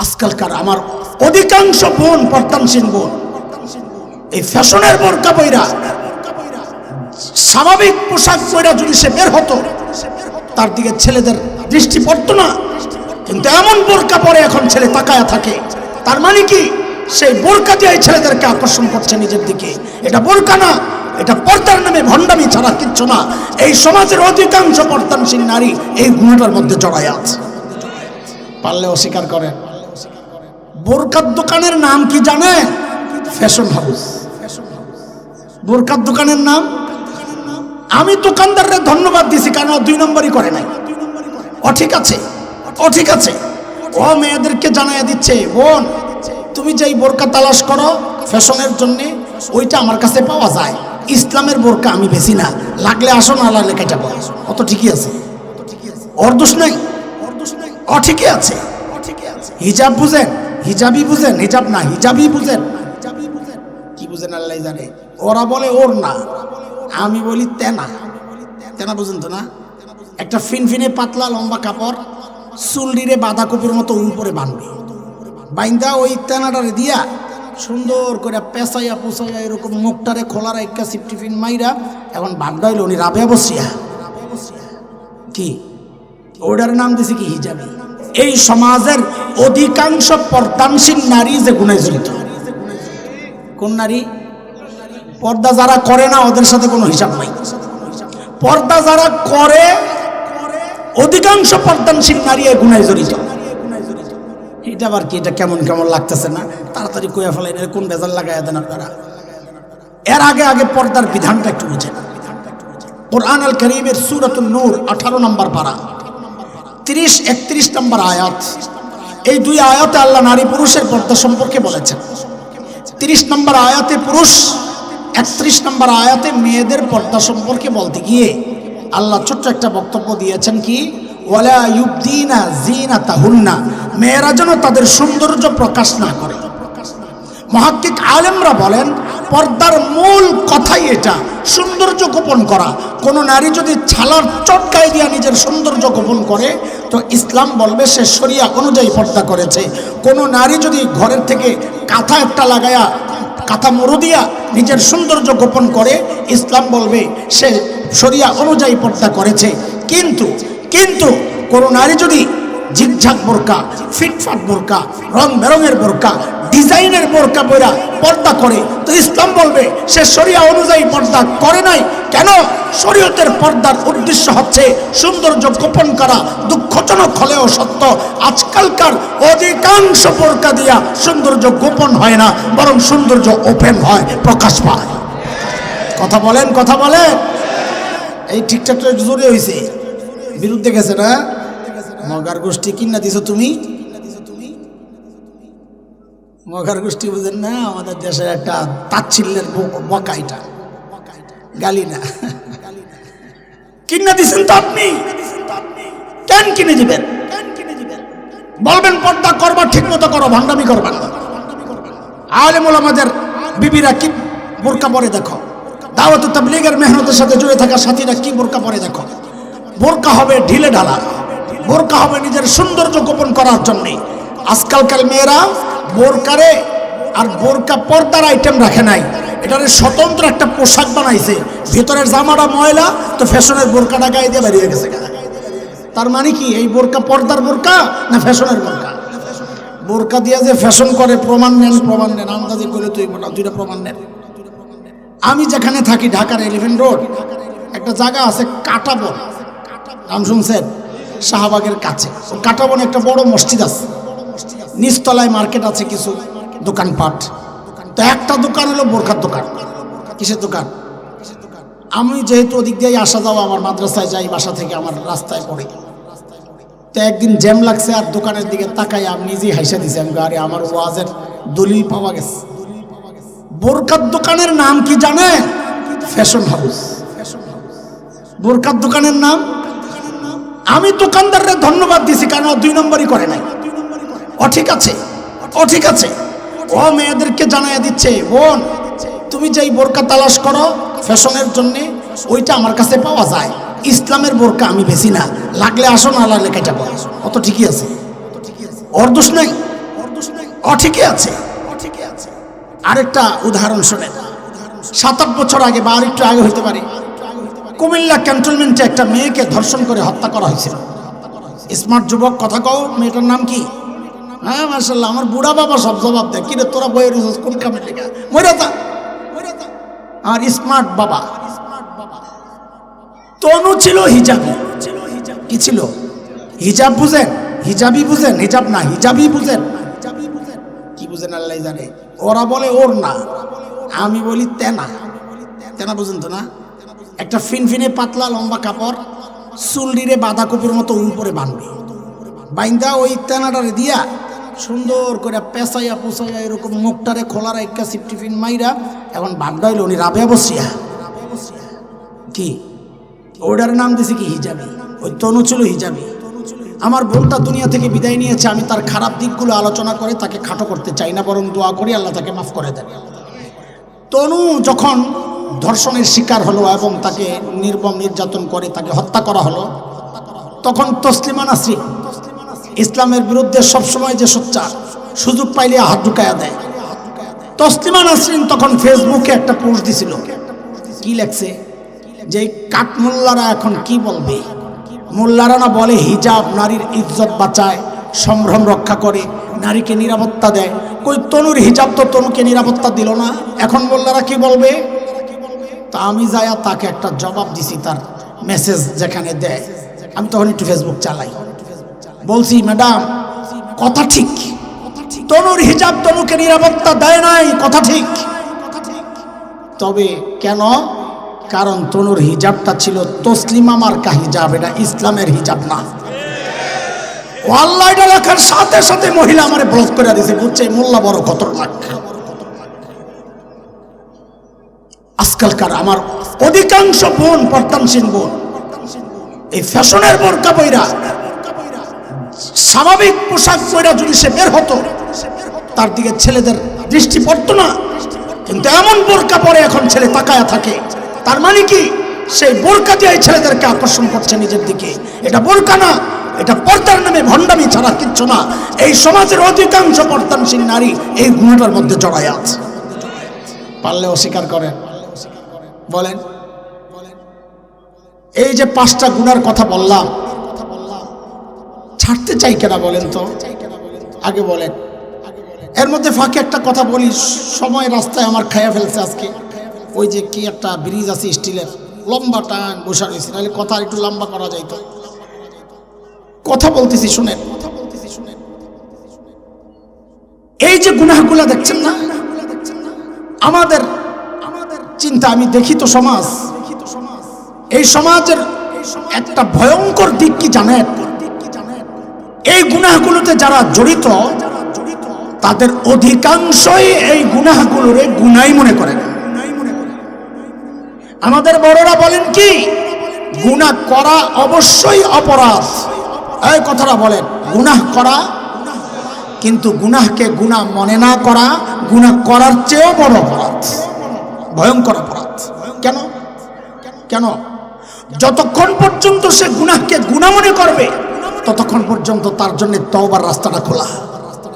আজকালকার আমার অধিকাংশ বোন, পর্দানসীন বোন, এই ফ্যাশনের বোরকা পইরা স্বাভাবিক পোশাক পইরা যদি সে বের হতো, তার দিকে ছেলেদের দৃষ্টি পড়তো না। কিন্তু এমন বোরকা পরে এখন ছেলে তাকায়া থাকে, তার মানে কি সেই বোরকা দিয়ে ছেলেদেরকে আকর্ষণ করছে নিজের দিকে। এটা বোরকা না, এটা পর্দার নামে ভণ্ডামি ছাড়া কিচ্ছু না। এই সমাজের অধিকাংশ পর্দানসীন নারী এই গুণটার মধ্যে জড়ায় আছে। পারলে অস্বীকার করেন। বোরকার দোকানের নাম কি জানেন? Fashion house. বোরকার দোকানের নাম, আমি দোকানদাররা ধন্যবাদ দিছি, কারণ 2 নম্বরই করে নাই। ও ঠিক আছে, ও ঠিক আছে, ও মেয়েদেরকে জানাইয়া দিচ্ছে, বোন তুমি যেই বোরকা তালাশ করো ফ্যাশনের জন্য, ওইটা আমার কাছে পাওয়া যায়। ইসলামের বোরকা আমি বেশি না, লাগলে আসো, না লাগলে কেটে যাবো। অত ঠিকই আছে, ওর দোষ নাই, ও ঠিকই আছে। হিজাব বুঝেন, হিজাবই বুঝেন, হিজাব না হিজাবই বুঝেন, কি বুঝেন আল্লাহ জানে। ওরা বলে ওর না, আমি বলি তেনা। তেনা বুঝেন তো না? একটা ফিনফিনে পাতলা লম্বা কাপড় চুলডিরে বাঁধাকপির মতো উপরে বাঁধবে, বাইন্দা ওই তেনাটারে দিয়া সুন্দর করে পেঁচাইয়া পোছাইয়া এরকম মুখটারে খোলার একটা সিপটিফিন মাইরা এখন ভাবটা হইল উনি রাবে বসিয়া কি ওটার নাম দিছে কি হিজাবি। এই সমাজের অধিকাংশ পর্দানসীন নারী যে গুনায় জড়িত। কোন নারী? পর্দা যারা করে না ওদের সাথে কোনো হিসাব নাই। পর্দা যারা করে অধিকাংশ পর্দানসীন নারী এই গুনায় জড়িত। এটা আবার কি? এটা কেমন কেমন লাগতেছে না? তাড়াতাড়ি কইয়া ফেলেন, কোন বেজাল লাগাইয়া দেন আপনারা। এর আগে আগে পর্দার বিধানটা একটু বুঝেন। কোরআন আল কারীমের সূরাতুন নূর 18 নম্বর পারা 30-31 নম্বর আয়াত, এই 2 আয়াতে আল্লাহ নারী পুরুষের পর্দা সম্পর্কে বলেছেন। 30 নম্বর আয়াতে পুরুষ, 31 নম্বর আয়াতে মেয়েদের পর্দা সম্পর্কে বলতে গিয়ে আল্লাহ ছোট্ট একটা বক্তব্য দিয়েছেন কি, ওয়ালা ইউবদিনা জিনাতাহুন্না, মেয়েরা যেন তাদের সৌন্দর্য প্রকাশ না করে। মুহাক্কিক আলেমরা বলেন পর্দার মূল কথাই এটা, সৌন্দর্য গোপন করা। কোনো নারী যদি ছালার চটকায় দিয়া নিজের সৌন্দর্য গোপন করে তো ইসলাম বলবে সে শরিয়া অনুযায়ী পর্দা করেছে। কোনো নারী যদি ঘরের থেকে কাঁথা একটা লাগায়া, কাঁথা মুড়ো দিয়া নিজের সৌন্দর্য গোপন করে, ইসলাম বলবে সে শরিয়া অনুযায়ী পর্দা করেছে। কিন্তু কিন্তু কোনো নারী যদি ঝিকঝাক বোরকা, ফিটফাট বোরকা, রং বেরঙের বোরকা, ডিজাইনের বোরকা পরা পর্দা করে তো ইসলাম বলবে সে শরিয়া অনুযায়ী পর্দা করে নাই। কেন? শরীয়তের পর্দার উদ্দেশ্য হচ্ছে সৌন্দর্য গোপন করা। দুঃখজনক হলেও সত্য, আজকালকার অধিকাংশ বোরকা দিয়া সৌন্দর্য গোপন হয় না, বরং সৌন্দর্য ওপেন হয়, প্রকাশ পায়। কথা বলেন, কথা বলেন। এই ঠিকঠাকটা জোরে হয়েছে, বিরুদ্ধে গেছে না? মগার গোষ্ঠী কিনা দিছো তুমি, মগার গোষ্ঠী বুঝেন না? আমাদের দেশের একটা তাচ্ছিল্যের বকা, এটা গালি না। কিনা দিছেন তো আপনি, কেন কিনে দিবেন? বলবেন পর্দা করবা, ঠিক মতো করো, ভান্ডামি করবা না। আলেম ওলামাদের বিবিরা কি বোরকা পরে দেখো, দাওয়াত তাবলীগের মেহনতের সাথে জুড়ে থাকা সাথীরা কি বোরকা পরে দেখো। বোরকা হবে ঢিলে ঢালা, বোরকা হবে নিজের সৌন্দর্য গোপন করার জন্যে। আজকালকার মেয়েরা বোরকারে আর বোরকা পর্দার আইটেম রাখে নাই, এটার স্বতন্ত্র একটা পোশাক বানাইছে। ভেতরের জামাটা ময়লা তো ফ্যাশনের বোরকাটা গায়ে দিয়ে বেরিয়ে গেছে। তার মানে কি এই বোরকা পর্দার বোরকা না ফ্যাশনের বোরকা? বোরকা দিয়ে যে ফ্যাশন করে প্রমাণ নেন, প্রমাণ নেন, আন্দাজে করলে তুই মোটা 2টা প্রমাণ নেন। আমি যেখানে থাকি ঢাকার 11 রোড একটা জায়গা আছে কাটাবন, নাম শুনছেন? শাহবাগের কাছে কাটাবন একটা বড় মসজিদ আছে, নিচতলায় মার্কেট আছে, কিছু দোকানপাট। তো একটা দোকান হলো বোরখার দোকান। কিসের দোকান? আমি যেহেতু ওদিক দিয়ে আসা যাওয়া, আমার মাদ্রাসায় যাই, বাসা থেকে আমার রাস্তায় পড়ে। তো একদিন জ্যাম লাগছে আর দোকানের দিকে তাকাই আমি নিজেই হাইসা দিছি, আমি আরে আমার ওয়াজের দলিল পাওয়া গেছে। বোরকার দোকানের নাম কি জানেন? Fashion house. বোরকার দোকানের নাম, আমি দোকানদাররা ধন্যবাদ দিছি, কারণ 2 নম্বরই করে নাই। ও ঠিক আছে, ও ঠিক আছে, ও মেয়েদেরকে জানাইয়া দিচ্ছে, বোন তুমি যেই বোরকা তালাশ করো ফ্যাশনের জন্য, ওইটা আমার কাছে পাওয়া যায়। ইসলামের বোরকা আমি বেশি না, লাগলে আসো, না লাগলে কেটে যাবো। অত ঠিকই আছে, ওর দোষ নাই, ঠিকই আছে। আরেকটা উদাহরণ শোনেন, 7-8 বছর আগে বা আরেকটু আগে হইতে পারে, কুমিল্লা ক্যান্টনমেন্টে একটা মেয়েকে ধর্ষণ করে হত্যা করা হয়েছিল। স্মার্ট যুবক কথা কও, মেয়েটার নাম কি? হ্যাঁ মাশাআল্লাহ, আমার বুড়া বাবা সব জবাব দেয়, কিরে তোরা বইয়ের কোন কামে লেখা মইরাতা। আর স্মার্ট বাবা তনু ছিল হিজাবি। কি ছিল? হিজাব বুঝেন? হিজাবি বুঝেন? হিজাব না, হিজাবি বুঝেন? কি বুঝেন আল্লাহ জানে। ওরা বলে ওর না, আমি বলি তেনা। তেনা বুঝেন তো না? একটা ফিনফিনে পাতলা লম্বা কাপড়, চুলডিরে বাঁধাকপির মতো উপরে বাঁধবে, বাইন্দা ওই তেনাটারে দিয়া সুন্দর করে পেঁচাইয়া পোছাইয়া এরকম মুখটারে খোলার একটা সিপটিফিন মাইরা এখন ভাবটা হইল উনি রাবেয়া বসিয়া কি ওটার নাম দিছে কি হিজাবি। ওই তনু ছিল হিজাবি। আমার বোনটা দুনিয়া থেকে বিদায় নিয়েছে, আমি তার খারাপ দিকগুলো আলোচনা করে তাকে খাটো করতে চাই না, বরং দোয়া করি আল্লাহ তাকে মাফ করে দেন। তনু যখন ধর্ষণের শিকার হলো এবং তাকে নির্মম নির্যাতন করে তাকে হত্যা করা হলো, তখন তসলিমা নাসরিন ইসলামের বিরুদ্ধে সবসময় যে সোচ্চার, সুযোগ পাইলে হাত ঢুকায়া দেয়। তসলিমা নাসরিন তখন ফেসবুকে একটা পোস্ট দিছিল। কি লেখছে? যে কাঠমোল্লারা এখন কি বলবে? মোল্লারা না বলে হিজাব নারীর ইজ্জত বাঁচায়, সম্ভ্রম রক্ষা করে, নারীকে নিরাপত্তা দেয়। কই তনুর হিজাব তো তনুকে নিরাপত্তা দিল না, এখন মোল্লারা কি বলবে? তা আমি যায়া তাকে একটা জবাব দিছি, তার মেসেজ যেখানে দেয়। আমি তখন একটু ফেসবুক চালাই, বলছি ম্যাডাম কথা ঠিক, তনুর হিজাব তনুকে নিরাপত্তা দেয় নাই, কথা ঠিক। তবে কেন? কারণ তনুর হিজাবটা ছিল তসলিমা মার্কা হিজাব, এটা ইসলামের হিজাব না। ও আল্লাহ এটা লেখার সাথে সাথে মহিলা আমারে ব্লক করে দিয়েছে, বুঝছে মোল্লা বড় খতরনাক। আজকালকার আমার অধিকাংশ বোন, পর্দানশীল বোন, এই ফ্যাশনের বোরকা পইরা স্বাভাবিক পোশাক পইরা যদি সে বের হতো, তার দিকে ছেলেদের দৃষ্টি পড়তো না। কিন্তু এমন বোরকা পরে এখন ছেলে তাকায়া থাকে, তার মানে কি? সেই বোরকা দিয়ে ছেলেদেরকে আকর্ষণ করছে নিজের দিকে। এটা বোরকা না, এটা পর্দার নামে ভণ্ডামি ছাড়া কিচ্ছু না। এই সমাজের অধিকাংশ পর্দানশীল নারী এই গুণটার মধ্যে জড়ায় আছে। পারলে অস্বীকার করেন, বলেন। এই যে 5টা গুনার কথা বললাম, ছাড়তে চাই কেনা বলেন তো? আগে বলেন। এর মধ্যে ফাঁকে একটা কথা বলি, সময় রাস্তায় আমার খাইয়া ফেলছে আজকে। ওই যে কি একটা ব্রিজ আছে স্টিলের, লম্বা টান বসা রয়েছে, নাহলে কথা একটু লম্বা করা যাইতো। কথা বলতেছি শুনেন। এই যে গুনাহগুলা দেখছেন না, আমাদের চিন্তা, আমি দেখি তো সমাজ, এই সমাজের একটা ভয়ঙ্কর দিক কি জানেন? এই গুনাহগুলোতে যারা জড়িত, তাদের অধিকাংশই এই গুনাহগুলোরে গুনাই মনে করে না। আমাদের বড়রা বলেন কি, গুনাহ করা অবশ্যই অপরাধ। এই কথাটা বলেন, গুনাহ করা, কিন্তু গুনাহকে গুনাহ মনে না করা গুনাহ করার চেয়েও বড় অপরাধ, ভয়ঙ্কর অপরাধ। কেন? কেন? যতক্ষণ পর্যন্ত সে গুনাহকে গুনাহ মনে করবে, ততক্ষণ পর্যন্ত তার জন্য তওবার রাস্তাটা খোলা।